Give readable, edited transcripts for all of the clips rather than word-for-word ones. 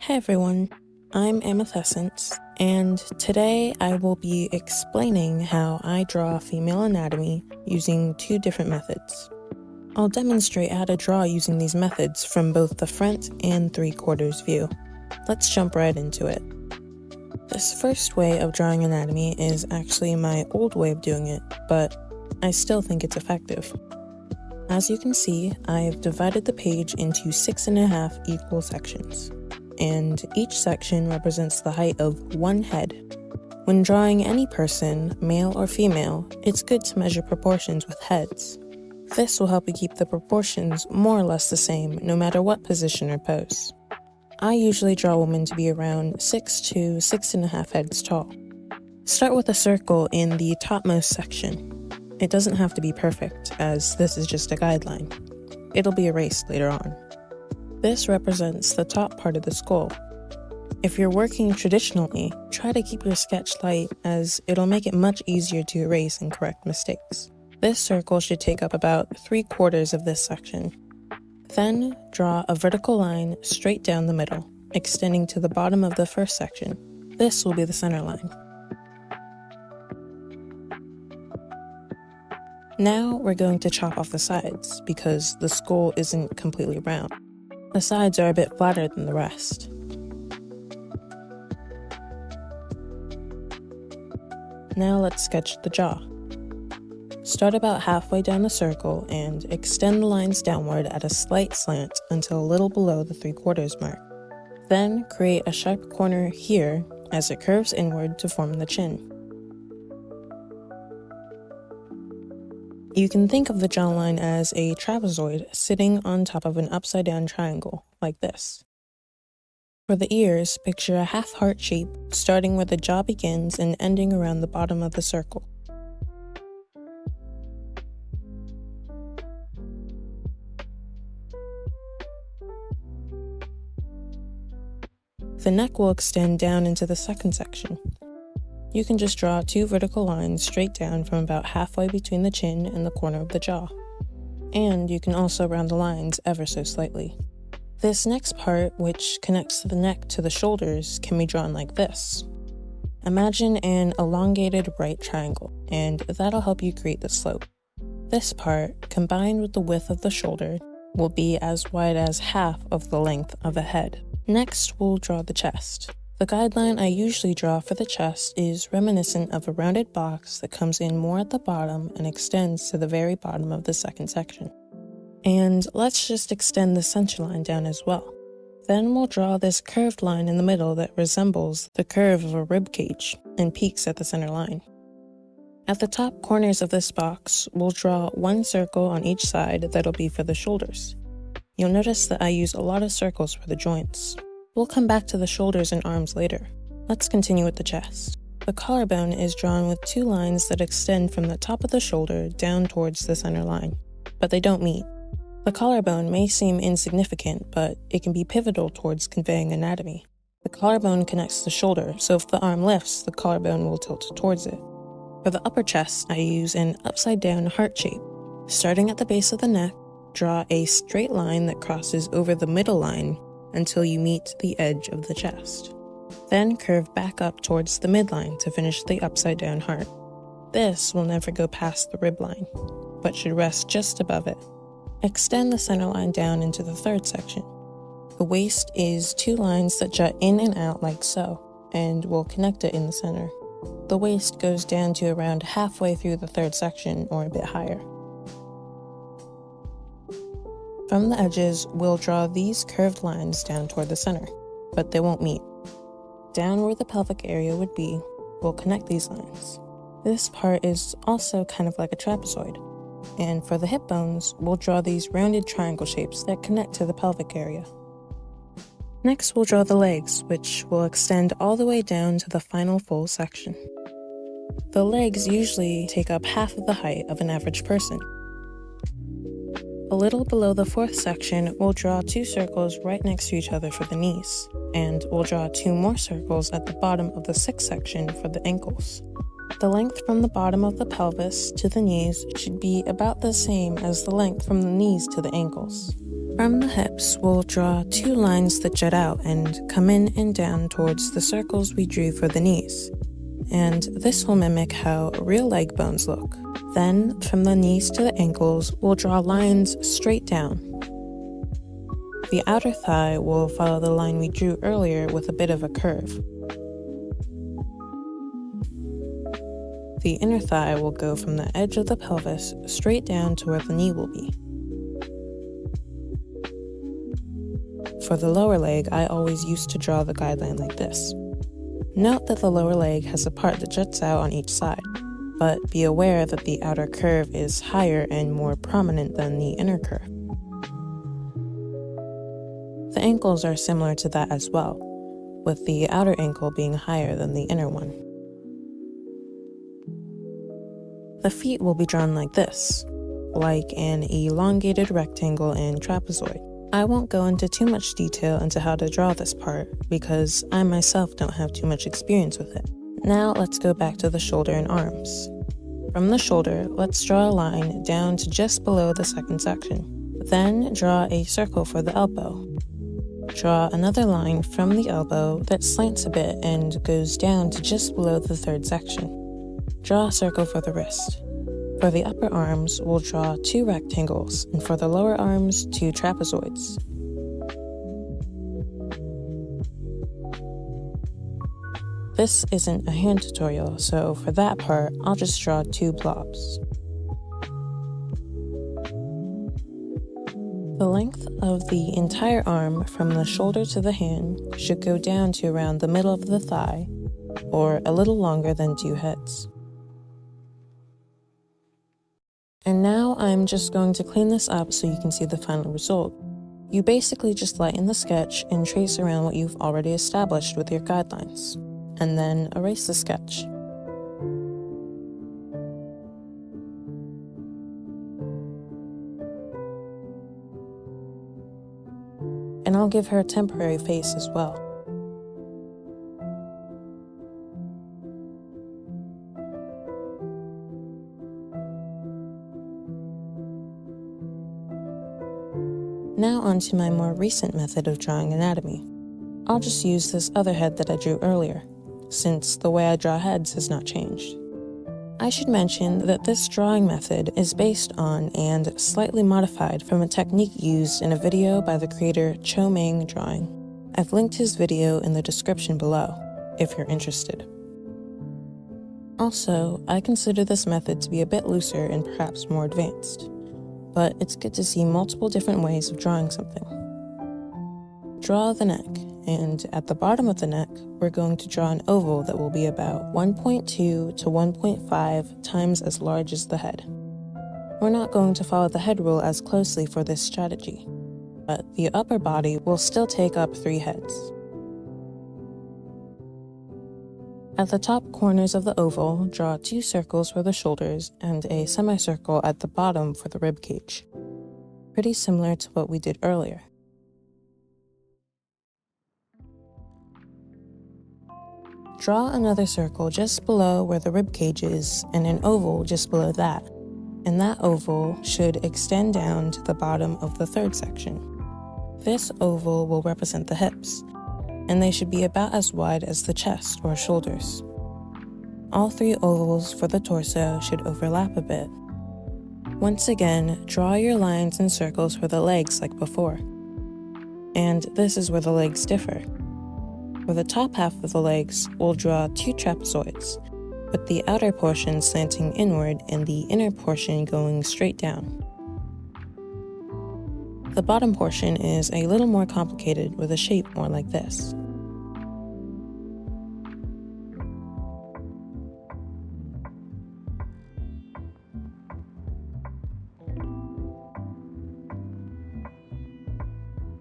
Hey everyone, I'm Amethescence, and today I will be explaining how I draw female anatomy using two different methods. I'll demonstrate how to draw using these methods from both the front and 3/4 view. Let's jump right into it. This first way of drawing anatomy is actually my old way of doing it, but I still think it's effective. As you can see, I've divided the page into 6½ equal sections, and each section represents the height of one head. When drawing any person, male or female, it's good to measure proportions with heads. This will help you keep the proportions more or less the same no matter what position or pose. I usually draw women to be around 6 to 6½ heads tall. Start with a circle in the topmost section. It doesn't have to be perfect, as this is just a guideline. It'll be erased later on. This represents the top part of the skull. If you're working traditionally, try to keep your sketch light, as it'll make it much easier to erase and correct mistakes. This circle should take up about 3/4 of this section. Then, draw a vertical line straight down the middle, extending to the bottom of the first section. This will be the center line. Now we're going to chop off the sides, because the skull isn't completely round. The sides are a bit flatter than the rest. Now let's sketch the jaw. Start about halfway down the circle and extend the lines downward at a slight slant until a little below the 3/4 mark. Then create a sharp corner here as it curves inward to form the chin. You can think of the jawline as a trapezoid sitting on top of an upside-down triangle, like this. For the ears, picture a half-heart shape, starting where the jaw begins and ending around the bottom of the circle. The neck will extend down into the second section. You can just draw 2 vertical lines straight down from about halfway between the chin and the corner of the jaw. And you can also round the lines ever so slightly. This next part, which connects the neck to the shoulders, can be drawn like this. Imagine an elongated right triangle, and that'll help you create the slope. This part, combined with the width of the shoulder, will be as wide as half of the length of a head. Next, we'll draw the chest. The guideline I usually draw for the chest is reminiscent of a rounded box that comes in more at the bottom and extends to the very bottom of the second section. And let's just extend the center line down as well. Then we'll draw this curved line in the middle that resembles the curve of a rib cage and peaks at the center line. At the top corners of this box, we'll draw one circle on each side that'll be for the shoulders. You'll notice that I use a lot of circles for the joints. We'll come back to the shoulders and arms later. Let's continue with the chest. The collarbone is drawn with 2 lines that extend from the top of the shoulder down towards the center line, but they don't meet. The collarbone may seem insignificant, but it can be pivotal towards conveying anatomy. The collarbone connects the shoulder, so if the arm lifts, the collarbone will tilt towards it. For the upper chest, I use an upside-down heart shape. Starting at the base of the neck, draw a straight line that crosses over the middle line until you meet the edge of the chest. Then curve back up towards the midline to finish the upside-down heart. This will never go past the rib line, but should rest just above it. Extend the center line down into the third section. The waist is 2 lines that jut in and out like so, and we'll connect it in the center. The waist goes down to around halfway through the third section or a bit higher. From the edges, we'll draw these curved lines down toward the center, but they won't meet. Down where the pelvic area would be, we'll connect these lines. This part is also kind of like a trapezoid. And for the hip bones, we'll draw these rounded triangle shapes that connect to the pelvic area. Next, we'll draw the legs, which will extend all the way down to the final full section. The legs usually take up half of the height of an average person. A little below the 4th section, we'll draw 2 circles right next to each other for the knees, and we'll draw 2 more circles at the bottom of the 6th section for the ankles. The length from the bottom of the pelvis to the knees should be about the same as the length from the knees to the ankles. From the hips, we'll draw 2 lines that jut out and come in and down towards the circles we drew for the knees. And this will mimic how real leg bones look. Then, from the knees to the ankles, we'll draw lines straight down. The outer thigh will follow the line we drew earlier with a bit of a curve. The inner thigh will go from the edge of the pelvis straight down to where the knee will be. For the lower leg, I always used to draw the guideline like this. Note that the lower leg has a part that juts out on each side, but be aware that the outer curve is higher and more prominent than the inner curve. The ankles are similar to that as well, with the outer ankle being higher than the inner one. The feet will be drawn like this, like an elongated rectangle and trapezoid. I won't go into too much detail into how to draw this part because I myself don't have too much experience with it. Now let's go back to the shoulder and arms. From the shoulder, let's draw a line down to just below the second section. Then draw a circle for the elbow. Draw another line from the elbow that slants a bit and goes down to just below the third section. Draw a circle for the wrist. For the upper arms, we'll draw 2 rectangles, and for the lower arms, 2 trapezoids. This isn't a hand tutorial, so for that part, I'll just draw 2 blobs. The length of the entire arm from the shoulder to the hand should go down to around the middle of the thigh, or a little longer than 2 heads. And now I'm just going to clean this up so you can see the final result. You basically just lighten the sketch and trace around what you've already established with your guidelines, and then erase the sketch. And I'll give her a temporary face as well. Now onto my more recent method of drawing anatomy. I'll just use this other head that I drew earlier, since the way I draw heads has not changed. I should mention that this drawing method is based on and slightly modified from a technique used in a video by the creator Cho Mang Drawing. I've linked his video in the description below, if you're interested. Also, I consider this method to be a bit looser and perhaps more advanced, but it's good to see multiple different ways of drawing something. Draw the neck, and at the bottom of the neck, we're going to draw an oval that will be about 1.2 to 1.5 times as large as the head. We're not going to follow the head rule as closely for this strategy, but the upper body will still take up 3 heads. At the top corners of the oval, draw 2 circles for the shoulders and a semicircle at the bottom for the rib cage. Pretty similar to what we did earlier. Draw another circle just below where the rib cage is and an oval just below that. And that oval should extend down to the bottom of the third section. This oval will represent the hips, and they should be about as wide as the chest or shoulders. All 3 ovals for the torso should overlap a bit. Once again, draw your lines and circles for the legs like before. And this is where the legs differ. For the top half of the legs, we'll draw 2 trapezoids, with the outer portion slanting inward and the inner portion going straight down. The bottom portion is a little more complicated with a shape more like this.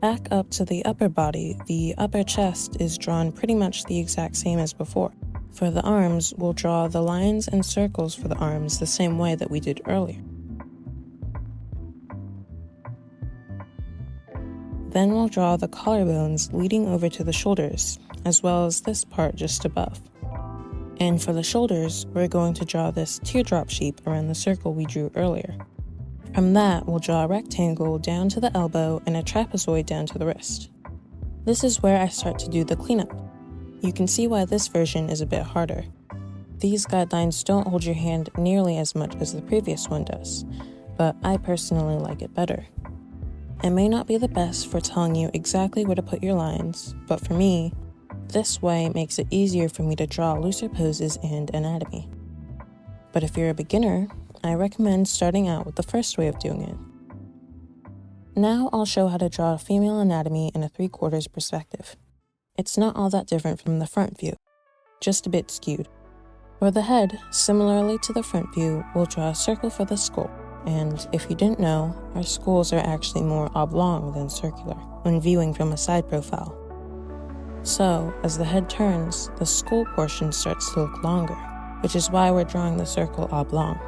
Back up to the upper body, the upper chest is drawn pretty much the exact same as before. For the arms, we'll draw the lines and circles for the arms the same way that we did earlier. Then we'll draw the collarbones leading over to the shoulders, as well as this part just above. And for the shoulders, we're going to draw this teardrop shape around the circle we drew earlier. From that, we'll draw a rectangle down to the elbow and a trapezoid down to the wrist. This is where I start to do the cleanup. You can see why this version is a bit harder. These guidelines don't hold your hand nearly as much as the previous one does, but I personally like it better. It may not be the best for telling you exactly where to put your lines, but for me, this way makes it easier for me to draw looser poses and anatomy. But if you're a beginner, I recommend starting out with the first way of doing it. Now I'll show how to draw a female anatomy in a 3/4 perspective. It's not all that different from the front view, just a bit skewed. For the head, similarly to the front view, we'll draw a circle for the skull. And if you didn't know, our skulls are actually more oblong than circular when viewing from a side profile. So, as the head turns, the skull portion starts to look longer, which is why we're drawing the circle oblong.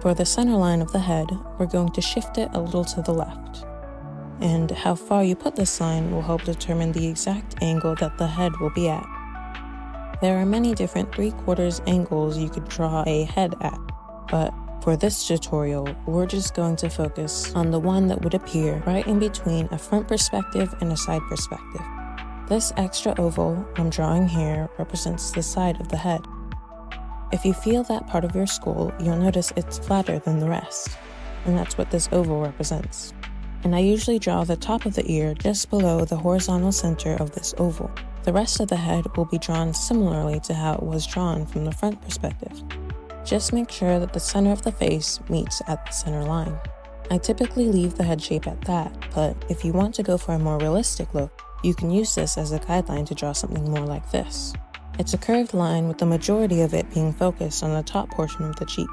For the center line of the head, we're going to shift it a little to the left. And how far you put this line will help determine the exact angle that the head will be at. There are many different 3/4 angles you could draw a head at, but for this tutorial, we're just going to focus on the one that would appear right in between a front perspective and a side perspective. This extra oval I'm drawing here represents the side of the head. If you feel that part of your skull, you'll notice it's flatter than the rest, and that's what this oval represents. And I usually draw the top of the ear just below the horizontal center of this oval. The rest of the head will be drawn similarly to how it was drawn from the front perspective. Just make sure that the center of the face meets at the center line. I typically leave the head shape at that, but if you want to go for a more realistic look, you can use this as a guideline to draw something more like this. It's a curved line with the majority of it being focused on the top portion of the cheek.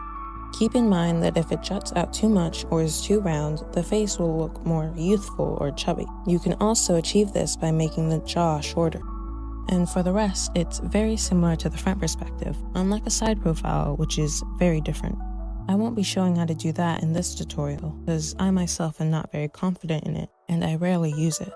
Keep in mind that if it juts out too much or is too round, the face will look more youthful or chubby. You can also achieve this by making the jaw shorter. And for the rest, it's very similar to the front perspective, unlike a side profile, which is very different. I won't be showing how to do that in this tutorial, because I myself am not very confident in it, and I rarely use it.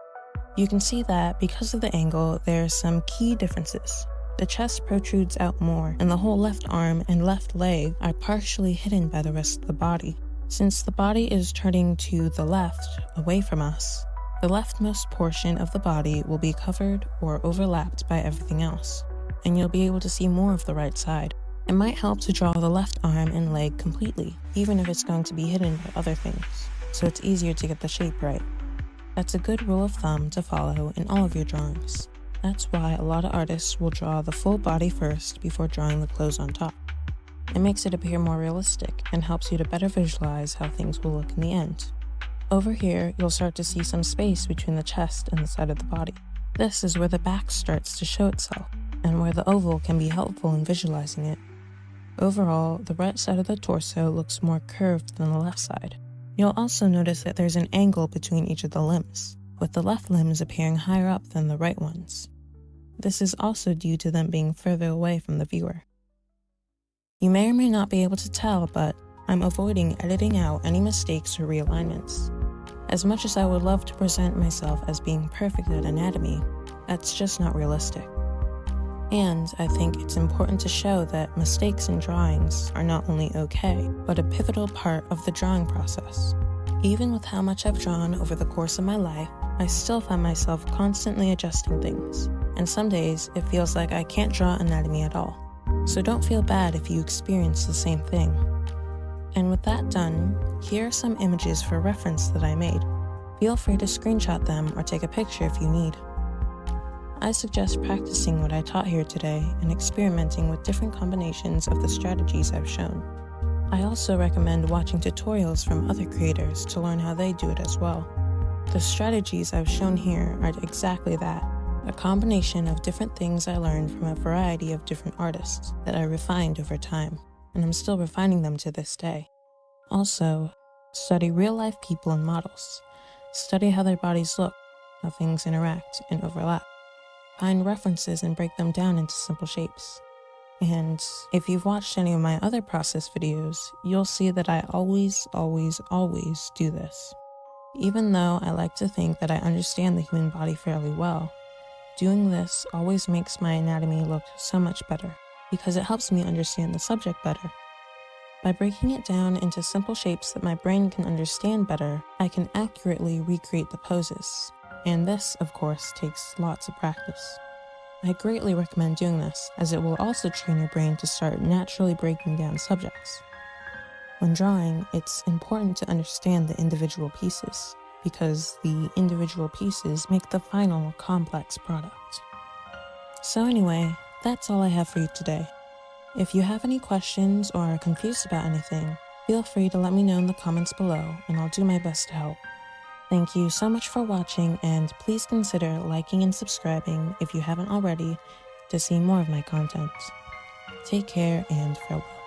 You can see that because of the angle, there are some key differences. The chest protrudes out more, and the whole left arm and left leg are partially hidden by the rest of the body. Since the body is turning to the left, away from us, the leftmost portion of the body will be covered or overlapped by everything else, and you'll be able to see more of the right side. It might help to draw the left arm and leg completely, even if it's going to be hidden by other things, so it's easier to get the shape right. That's a good rule of thumb to follow in all of your drawings. That's why a lot of artists will draw the full body first before drawing the clothes on top. It makes it appear more realistic and helps you to better visualize how things will look in the end. Over here, you'll start to see some space between the chest and the side of the body. This is where the back starts to show itself, and where the oval can be helpful in visualizing it. Overall, the right side of the torso looks more curved than the left side. You'll also notice that there's an angle between each of the limbs, with the left limbs appearing higher up than the right ones. This is also due to them being further away from the viewer. You may or may not be able to tell, but I'm avoiding editing out any mistakes or realignments. As much as I would love to present myself as being perfect at anatomy, that's just not realistic. And I think it's important to show that mistakes in drawings are not only okay, but a pivotal part of the drawing process. Even with how much I've drawn over the course of my life, I still find myself constantly adjusting things, and some days it feels like I can't draw anatomy at all. So don't feel bad if you experience the same thing. And with that done, here are some images for reference that I made. Feel free to screenshot them or take a picture if you need. I suggest practicing what I taught here today and experimenting with different combinations of the strategies I've shown. I also recommend watching tutorials from other creators to learn how they do it as well. The strategies I've shown here are exactly that, a combination of different things I learned from a variety of different artists that I refined over time, and I'm still refining them to this day. Also, study real-life people and models. Study how their bodies look, how things interact and overlap. Find references and break them down into simple shapes. And if you've watched any of my other process videos, you'll see that I always do this. Even though I like to think that I understand the human body fairly well, doing this always makes my anatomy look so much better, because it helps me understand the subject better. By breaking it down into simple shapes that my brain can understand better, I can accurately recreate the poses. And this, of course, takes lots of practice. I greatly recommend doing this, as it will also train your brain to start naturally breaking down subjects. When drawing, it's important to understand the individual pieces, because the individual pieces make the final complex product. So anyway, that's all I have for you today. If you have any questions or are confused about anything, feel free to let me know in the comments below and I'll do my best to help. Thank you so much for watching, and please consider liking and subscribing if you haven't already to see more of my content. Take care and farewell.